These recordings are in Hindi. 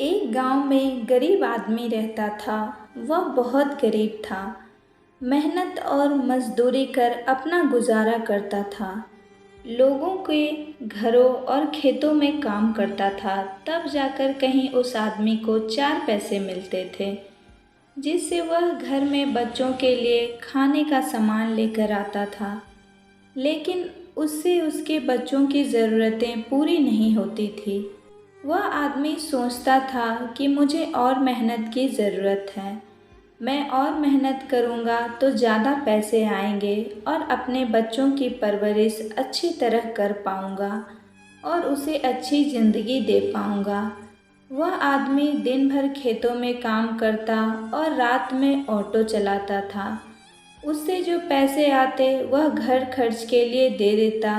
एक गांव में गरीब आदमी रहता था। वह बहुत गरीब था। मेहनत और मजदूरी कर अपना गुजारा करता था। लोगों के घरों और खेतों में काम करता था, तब जाकर कहीं उस आदमी को 4 पैसे मिलते थे, जिससे वह घर में बच्चों के लिए खाने का सामान लेकर आता था। लेकिन उससे उसके बच्चों की ज़रूरतें पूरी नहीं होती थी। वह आदमी सोचता था कि मुझे और मेहनत की ज़रूरत है। मैं और मेहनत करूँगा तो ज़्यादा पैसे आएंगे और अपने बच्चों की परवरिश अच्छी तरह कर पाऊँगा और उसे अच्छी ज़िंदगी दे पाऊँगा। वह आदमी दिन भर खेतों में काम करता और रात में ऑटो चलाता था। उससे जो पैसे आते वह घर खर्च के लिए दे देता।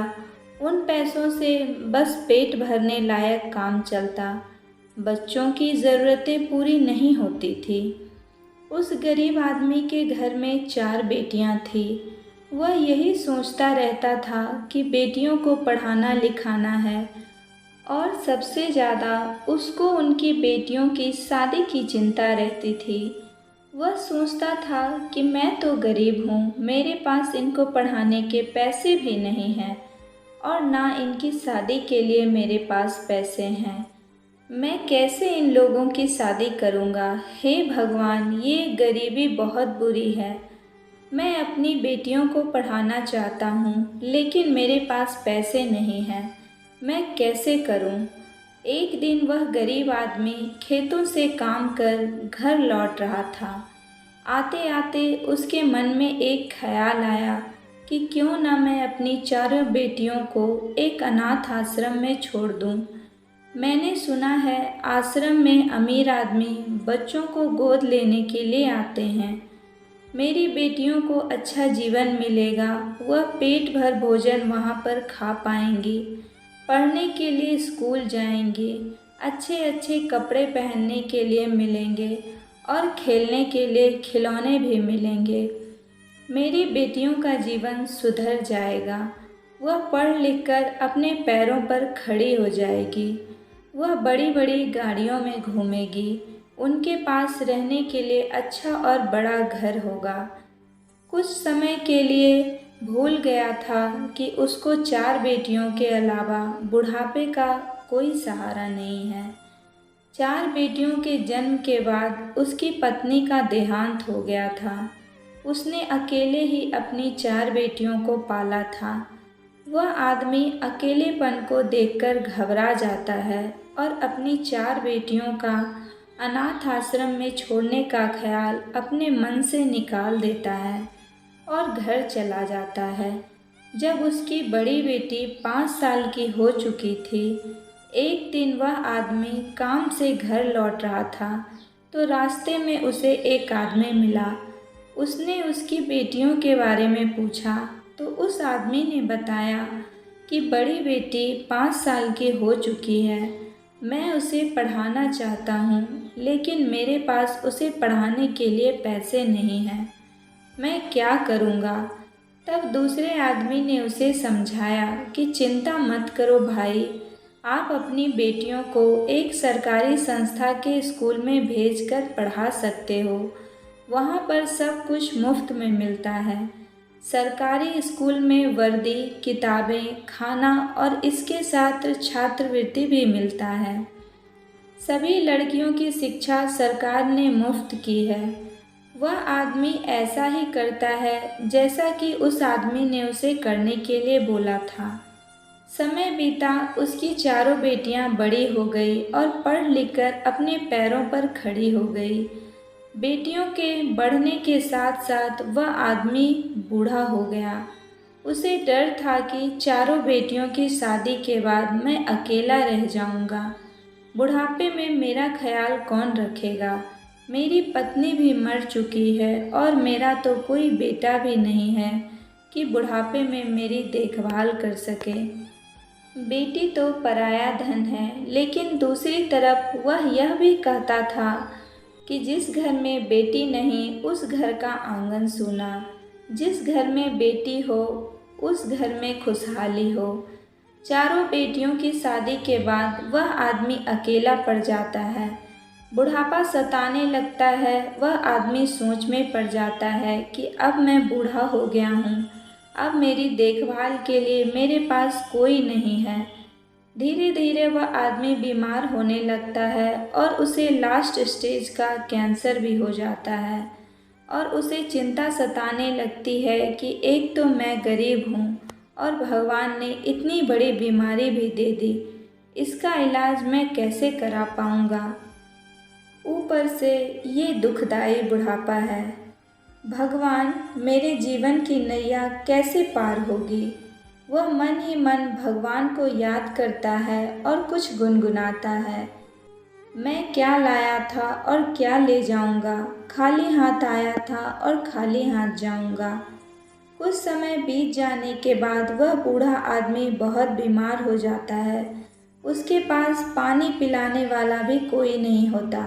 उन पैसों से बस पेट भरने लायक काम चलता। बच्चों की ज़रूरतें पूरी नहीं होती थी। उस गरीब आदमी के घर में 4 बेटियां थीं। वह यही सोचता रहता था कि बेटियों को पढ़ाना लिखाना है, और सबसे ज़्यादा उसको उनकी बेटियों की शादी की चिंता रहती थी। वह सोचता था कि मैं तो गरीब हूँ, मेरे पास इनको पढ़ाने के पैसे भी नहीं हैं और ना इनकी शादी के लिए मेरे पास पैसे हैं। मैं कैसे इन लोगों की शादी करूँगा? हे भगवान, ये गरीबी बहुत बुरी है। मैं अपनी बेटियों को पढ़ाना चाहता हूँ, लेकिन मेरे पास पैसे नहीं हैं। मैं कैसे करूँ? एक दिन वह गरीब आदमी खेतों से काम कर घर लौट रहा था। आते आते उसके मन में एक ख्याल आया कि क्यों ना मैं अपनी 4 बेटियों को एक अनाथ आश्रम में छोड़ दूँ। मैंने सुना है आश्रम में अमीर आदमी बच्चों को गोद लेने के लिए आते हैं। मेरी बेटियों को अच्छा जीवन मिलेगा, वह पेट भर भोजन वहाँ पर खा पाएंगी, पढ़ने के लिए स्कूल जाएंगी, अच्छे अच्छे कपड़े पहनने के लिए मिलेंगे और खेलने के लिए खिलौने भी मिलेंगे। मेरी बेटियों का जीवन सुधर जाएगा। वह पढ़ लिख कर अपने पैरों पर खड़ी हो जाएगी। वह बड़ी बड़ी गाड़ियों में घूमेगी। उनके पास रहने के लिए अच्छा और बड़ा घर होगा। कुछ समय के लिए भूल गया था कि उसको 4 बेटियों के अलावा बुढ़ापे का कोई सहारा नहीं है। 4 बेटियों के जन्म के बाद उसकी पत्नी का देहांत हो गया था। उसने अकेले ही अपनी 4 बेटियों को पाला था। वह आदमी अकेलेपन को देखकर घबरा जाता है और अपनी 4 बेटियों का अनाथ आश्रम में छोड़ने का ख्याल अपने मन से निकाल देता है और घर चला जाता है। जब उसकी बड़ी बेटी 5 साल की हो चुकी थी, एक दिन वह आदमी काम से घर लौट रहा था तो रास्ते में उसे एक आदमी मिला। उसने उसकी बेटियों के बारे में पूछा तो उस आदमी ने बताया कि बड़ी बेटी 5 साल की हो चुकी है। मैं उसे पढ़ाना चाहता हूँ, लेकिन मेरे पास उसे पढ़ाने के लिए पैसे नहीं हैं। मैं क्या करूँगा? तब दूसरे आदमी ने उसे समझाया कि चिंता मत करो भाई, आप अपनी बेटियों को एक सरकारी संस्था के स्कूल में भेजकर पढ़ा सकते हो। वहाँ पर सब कुछ मुफ्त में मिलता है। सरकारी स्कूल में वर्दी, किताबें, खाना और इसके साथ छात्रवृत्ति भी मिलता है। सभी लड़कियों की शिक्षा सरकार ने मुफ्त की है। वह आदमी ऐसा ही करता है जैसा कि उस आदमी ने उसे करने के लिए बोला था। समय बीता, उसकी 4 बेटियां बड़ी हो गई और पढ़ लिखकर अपने पैरों पर खड़ी हो गई। बेटियों के बढ़ने के साथ साथ वह आदमी बूढ़ा हो गया। उसे डर था कि 4 बेटियों की शादी के बाद मैं अकेला रह जाऊंगा। बुढ़ापे में मेरा ख्याल कौन रखेगा? मेरी पत्नी भी मर चुकी है और मेरा तो कोई बेटा भी नहीं है कि बुढ़ापे में मेरी देखभाल कर सके। बेटी तो पराया धन है, लेकिन दूसरी तरफ वह यह भी कहता था कि जिस घर में बेटी नहीं उस घर का आंगन सूना। जिस घर में बेटी हो उस घर में खुशहाली हो। 4 बेटियों की शादी के बाद वह आदमी अकेला पड़ जाता है। बुढ़ापा सताने लगता है। वह आदमी सोच में पड़ जाता है कि अब मैं बूढ़ा हो गया हूँ, अब मेरी देखभाल के लिए मेरे पास कोई नहीं है। धीरे धीरे वह आदमी बीमार होने लगता है और उसे लास्ट स्टेज का कैंसर भी हो जाता है। और उसे चिंता सताने लगती है कि एक तो मैं गरीब हूँ और भगवान ने इतनी बड़ी बीमारी भी दे दी, इसका इलाज मैं कैसे करा पाऊँगा। ऊपर से ये दुखदाई बुढ़ापा है। भगवान, मेरे जीवन की नैया कैसे पार होगी। वह मन ही मन भगवान को याद करता है और कुछ गुनगुनाता है। मैं क्या लाया था और क्या ले जाऊंगा, खाली हाथ आया था और खाली हाथ जाऊंगा। कुछ समय बीत जाने के बाद वह बूढ़ा आदमी बहुत बीमार हो जाता है। उसके पास पानी पिलाने वाला भी कोई नहीं होता।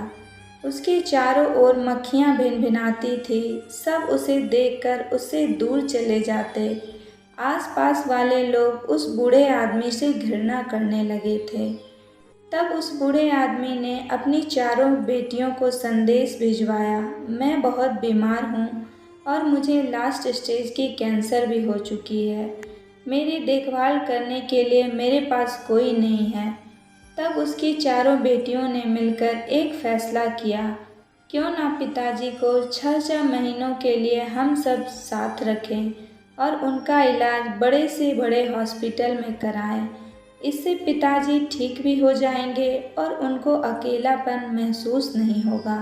उसके चारों ओर मक्खियाँ भिनभिनाती थी। सब उसे देखकर उससे दूर चले जाते। आसपास वाले लोग उस बूढ़े आदमी से घृणा करने लगे थे। तब उस बूढ़े आदमी ने अपनी चारों बेटियों को संदेश भिजवाया, मैं बहुत बीमार हूँ और मुझे लास्ट स्टेज की कैंसर भी हो चुकी है। मेरी देखभाल करने के लिए मेरे पास कोई नहीं है। तब उसकी चारों बेटियों ने मिलकर एक फैसला किया, क्यों ना पिताजी को 6-6 महीनों के लिए हम सब साथ रखें और उनका इलाज बड़े से बड़े हॉस्पिटल में कराएं। इससे पिताजी ठीक भी हो जाएंगे और उनको अकेलापन महसूस नहीं होगा।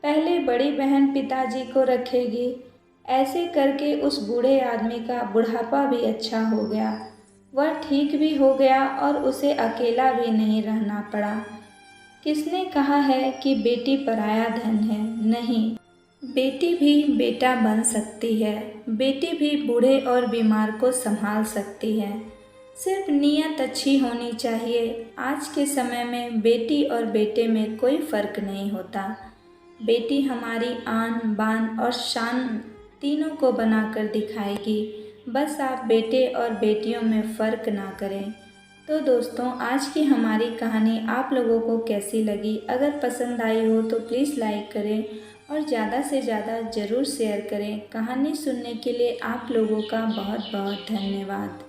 पहले बड़ी बहन पिताजी को रखेगी। ऐसे करके उस बूढ़े आदमी का बुढ़ापा भी अच्छा हो गया। वह ठीक भी हो गया और उसे अकेला भी नहीं रहना पड़ा। किसने कहा है कि बेटी पराया धन है? नहीं, बेटी भी बेटा बन सकती है। बेटी भी बूढ़े और बीमार को संभाल सकती है। सिर्फ नीयत अच्छी होनी चाहिए। आज के समय में बेटी और बेटे में कोई फ़र्क नहीं होता। बेटी हमारी आन बान और शान तीनों को बनाकर दिखाएगी। बस आप बेटे और बेटियों में फ़र्क ना करें। तो दोस्तों, आज की हमारी कहानी आप लोगों को कैसी लगी? अगर पसंद आई हो तो प्लीज़ लाइक करें और ज़्यादा से ज़्यादा ज़रूर शेयर करें। कहानी सुनने के लिए आप लोगों का बहुत बहुत धन्यवाद।